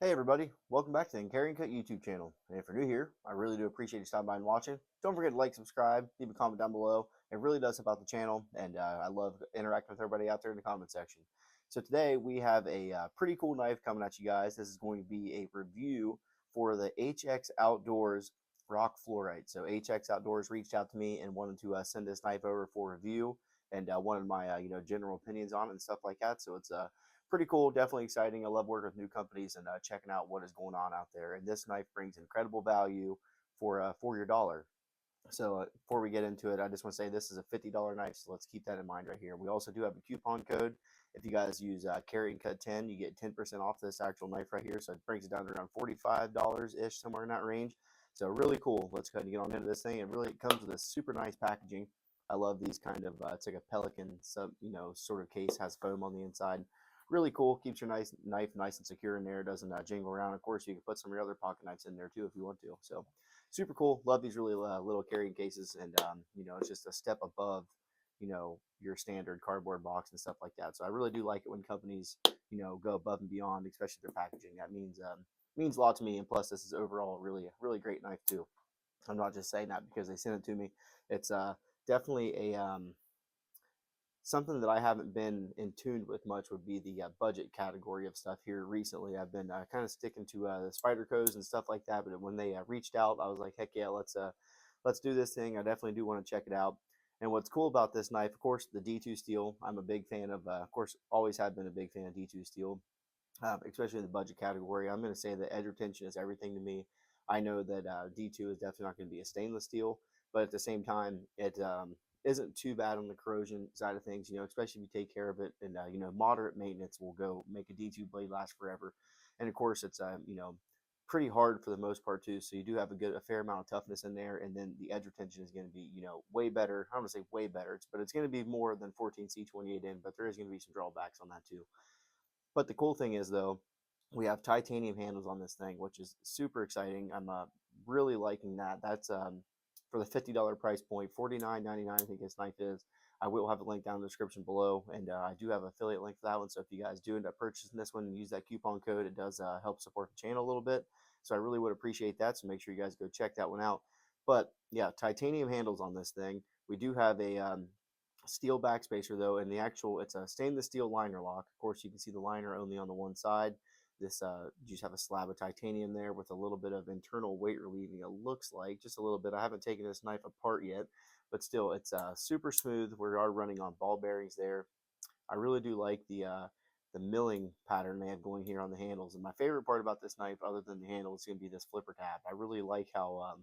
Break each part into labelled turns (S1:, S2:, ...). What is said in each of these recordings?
S1: Hey everybody, welcome back to the Carryandcut YouTube channel. And if you're new here, I really do appreciate you stopping by and watching. Don't forget to like, subscribe, leave a comment down below. It really does help out the channel, and I love interacting with everybody out there in the comment section. So today we have a pretty cool knife coming at you guys. This is going to be a review for the HX Outdoors Rock Flourite. So HX Outdoors reached out to me and wanted to send this knife over for review, and wanted my general opinions on it and stuff like that. So it's pretty cool, definitely exciting. I love working with new companies and checking out what is going on out there. And this knife brings incredible value for your dollar. So before we get into it, I just want to say this is a $50 knife, so let's keep that in mind right here. We also do have a coupon code. If you guys use Carryandcut 10, you get 10% off this actual knife right here. So it brings it down to around $45-ish, somewhere in that range. So really cool. Let's go ahead and get on into this thing. It really comes with a super nice packaging. I love these kind of, it's like a Pelican, sort of case, has foam on the inside. Really cool. Keeps your knife nice and secure in there. Doesn't jingle around. Of course, you can put some of your other pocket knives in there too if you want to. So super cool. Love these really little carrying cases, and it's just a step above your standard cardboard box and stuff like that. So I really do like it when companies go above and beyond, especially their packaging. That means a lot to me. And plus, this is overall really great knife too. I'm not just saying that because they sent it to me. It's definitely a something that I haven't been in tune with much would be the budget category of stuff here recently. I've been kind of sticking to the Spydercos and stuff like that. But when they reached out, I was like, heck yeah, let's do this thing. I definitely do want to check it out. And what's cool about this knife, of course, the D2 steel. I'm a big fan of course, always have been a big fan of D2 steel, especially in the budget category. I'm going to say that edge retention is everything to me. I know that D2 is definitely not going to be a stainless steel, but at the same time, it isn't too bad on the corrosion side of things, especially if you take care of it. And, moderate maintenance will go make a D2 blade last forever. And of course, it's, pretty hard for the most part too. So you do have a fair amount of toughness in there. And then the edge retention is going to be, way better. I don't want to say way better, but it's going to be more than 14C28 in, but there is going to be some drawbacks on that too. But the cool thing is, though, we have titanium handles on this thing, which is super exciting. I'm really liking that. That's for the $50 price point, $49.99. I think this knife is. I will have a link down in the description below, and I do have an affiliate link for that one. So if you guys do end up purchasing this one and use that coupon code, it does help support the channel a little bit. So I really would appreciate that. So make sure you guys go check that one out. But yeah, titanium handles on this thing. We do have a steel backspacer though, and it's a stainless steel liner lock. Of course, you can see the liner only on the one side. This you just have a slab of titanium there with a little bit of internal weight relieving. It looks like just a little bit. I haven't taken this knife apart yet, but still, it's super smooth. We are running on ball bearings there. I really do like the milling pattern they have going here on the handles. And my favorite part about this knife, other than the handle, is going to be this flipper tab. I really like how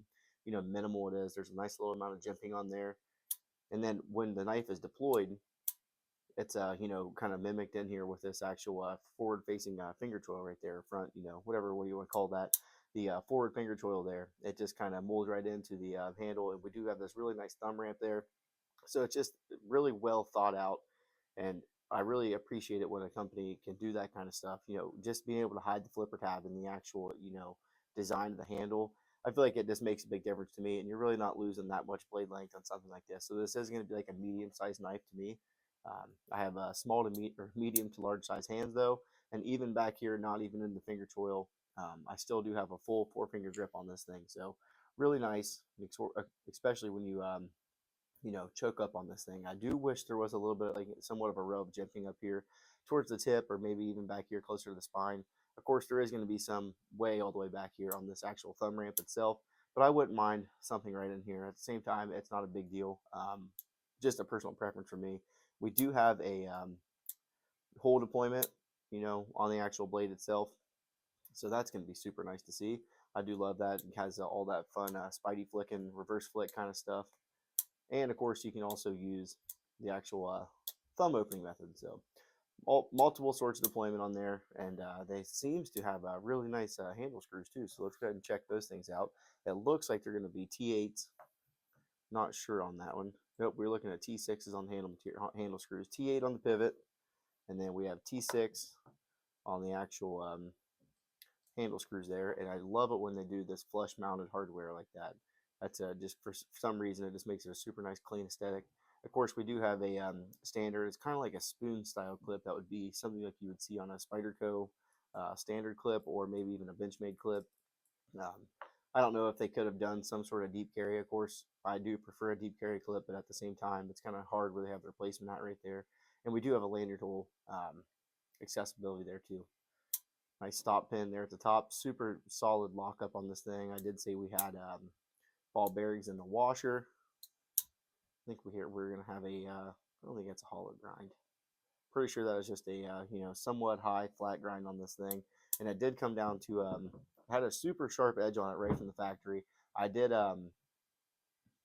S1: minimal it is. There's a nice little amount of jimping on there. And then when the knife is deployed, it's kind of mimicked in here with this actual forward facing finger choil right there, front, whatever way you want to call that, the forward finger choil there. It just kind of molds right into the handle, and we do have this really nice thumb ramp there. So it's just really well thought out, and I really appreciate it when a company can do that kind of stuff. Just being able to hide the flipper tab in the actual design of the handle. I feel like it just makes a big difference to me, and you're really not losing that much blade length on something like this. So this is going to be like a medium-sized knife to me. I have small to medium to large size hands though, and even back here, not even in the finger choil, I still do have a full 4-finger grip on this thing. So really nice, especially when you choke up on this thing. I do wish there was a little bit, like somewhat of a rub jimping up here towards the tip, or maybe even back here closer to the spine. Of course, there is going to be some way all the way back here on this actual thumb ramp itself, but I wouldn't mind something right in here. At the same time, it's not a big deal. Just a personal preference for me. We do have a hole deployment, on the actual blade itself. So that's going to be super nice to see. I do love that. It has all that fun spidey flicking, reverse flick kind of stuff. And of course, you can also use the actual thumb opening method. So multiple sorts of deployment on there, and they seems to have really nice handle screws too. So let's go ahead and check those things out. It looks like they're going to be T8s. Not sure on that one. Nope, we're looking at T6s on handle screws. T8 on the pivot, and then we have T6 on the actual handle screws there. And I love it when they do this flush mounted hardware like that. That's just for some reason it just makes it a super nice clean aesthetic. Of course, we do have a standard. It's kind of like a spoon style clip. That would be something like you would see on a Spyderco standard clip or maybe even a Benchmade clip. I don't know if they could have done some sort of deep carry. Of course, I do prefer a deep carry clip, but at the same time, it's kind of hard where they have their placement at right there. And we do have a lanyard hole accessibility there too. Nice stop pin there at the top. Super solid lockup on this thing. I did say we had ball bearings in the washer. I think we're going to have a, I don't think it's a hollow grind. Pretty sure that was just a, you know, somewhat high flat grind on this thing. And it did come down to, had a super sharp edge on it right from the factory. I did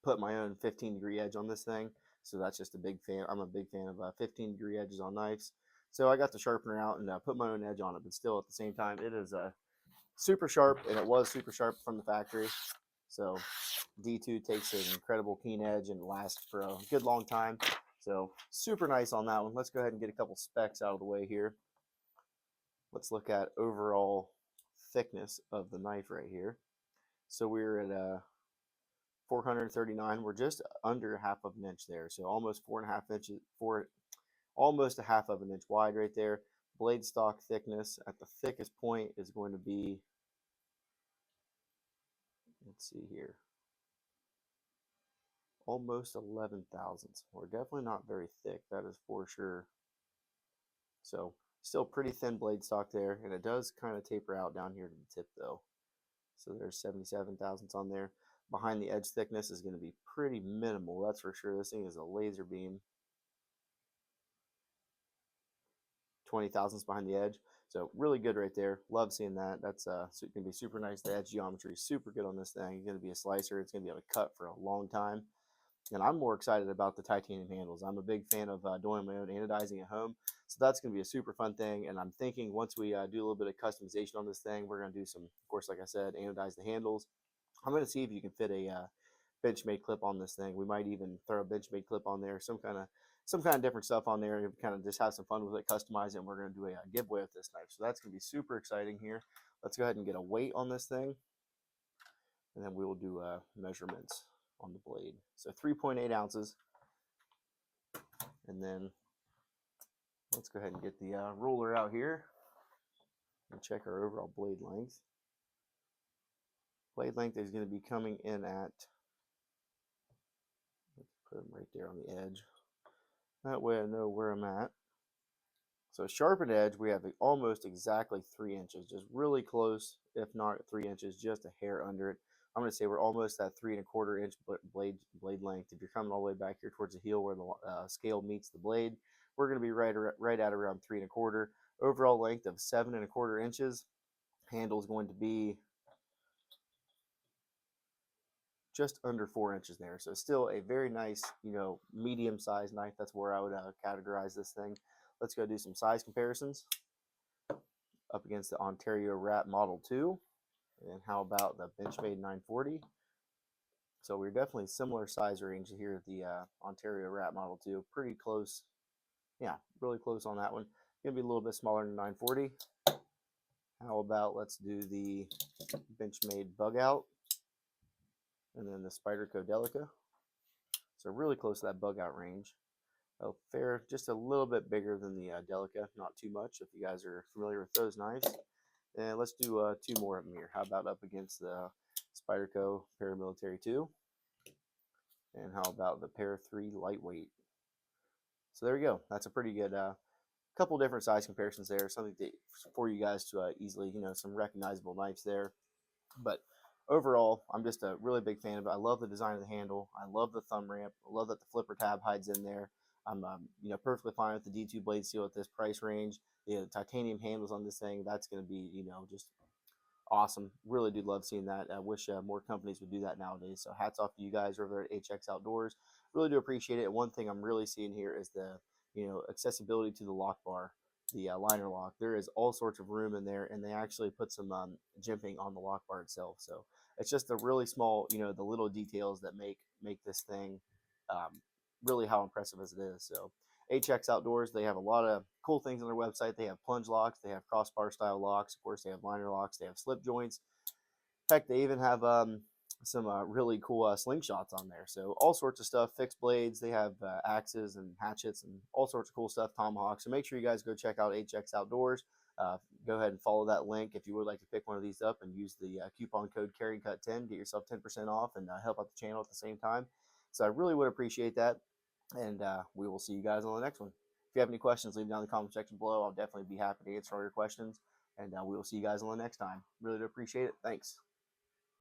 S1: put my own 15-degree edge on this thing. So that's just a big fan. I'm a big fan of 15-degree edges on knives. So I got the sharpener out and put my own edge on it. But still, at the same time, it is super sharp. And it was super sharp from the factory. So D2 takes an incredible keen edge and lasts for a good long time. So super nice on that one. Let's go ahead and get a couple specs out of the way here. Let's look at overall thickness of the knife right here. So we're at 439. We're just under half of an inch there. So almost 4.5 inches, almost a half of an inch wide right there. Blade stock thickness at the thickest point is going to be, let's see here, almost 11 thousandths. We're definitely not very thick, that is for sure. So still pretty thin blade stock there, and it does kind of taper out down here to the tip though. So there's 77 thousandths on there. Behind the edge thickness is going to be pretty minimal, that's for sure. This thing is a laser beam. 20 thousandths behind the edge. So really good right there. Love seeing that. That's going to be super nice. The edge geometry is super good on this thing. It's going to be a slicer. It's going to be able to cut for a long time. And I'm more excited about the titanium handles. I'm a big fan of doing my own anodizing at home. So that's going to be a super fun thing. And I'm thinking once we do a little bit of customization on this thing, we're going to do some, of course, like I said, anodize the handles. I'm going to see if you can fit a Benchmade clip on this thing. We might even throw a Benchmade clip on there, some kind of different stuff on there, and kind of just have some fun with it, customize it. And we're going to do a giveaway with this knife. So that's going to be super exciting here. Let's go ahead and get a weight on this thing, and then we will do measurements on the blade. So 3.8 ounces. And then let's go ahead and get the ruler out here and check our overall blade length. Blade length is going to be coming in at, let's put them right there on the edge. That way I know where I'm at. So sharpened edge, we have almost exactly 3 inches, just really close, if not 3 inches, just a hair under it. I'm going to say we're almost at 3.25 inch blade length. If you're coming all the way back here towards the heel where the scale meets the blade, we're going to be right at around 3.25. Overall length of 7.25 inches. Handle is going to be just under 4 inches there. So still a very nice, you know, medium-sized knife. That's where I would categorize this thing. Let's go do some size comparisons up against the Ontario Rat Model 2. And how about the Benchmade 940? So we're definitely similar size range here at the Ontario Rat Model 2. Pretty close. Yeah, really close on that one. Gonna be a little bit smaller than 940. How about let's do the Benchmade Bug Out, and then the Spyderco Delica. So really close to that Bug Out range. Oh, fair, just a little bit bigger than the Delica, not too much if you guys are familiar with those knives. And let's do 2 more of them here. How about up against the Spyderco Paramilitary 2? And how about the Para 3 Lightweight? So there we go. That's a pretty good couple different size comparisons there. Something for you guys to easily, you know, some recognizable knives there. But overall, I'm just a really big fan of it. I love the design of the handle. I love the thumb ramp. I love that the flipper tab hides in there. I'm you know, perfectly fine with the D2 blade steel at this price range. The titanium handles on this thing, that's going to be, you know, just awesome. Really do love seeing that. I wish more companies would do that nowadays. So hats off to you guys over there at HX Outdoors. Really do appreciate it. And one thing I'm really seeing here is the, you know, accessibility to the lock bar, the liner lock. There is all sorts of room in there, and they actually put some jimping on the lock bar itself. So it's just the really small, you know, the little details that make this thing really how impressive as it is. So HX Outdoors, they have a lot of cool things on their website. They have plunge locks, they have crossbar style locks, of course they have liner locks, they have slip joints. Heck, they even have some really cool slingshots on there. So all sorts of stuff, fixed blades. They have axes and hatchets and all sorts of cool stuff, tomahawks. So make sure you guys go check out HX Outdoors. Go ahead and follow that link if you would like to pick one of these up, and use the coupon code Carryandcut10. Get yourself 10% off and help out the channel at the same time. So I really would appreciate that, and we will see you guys on the next one. If you have any questions, leave them down in the comment section below. I'll definitely be happy to answer all your questions, and we will see you guys on the next time. Really do appreciate it. Thanks.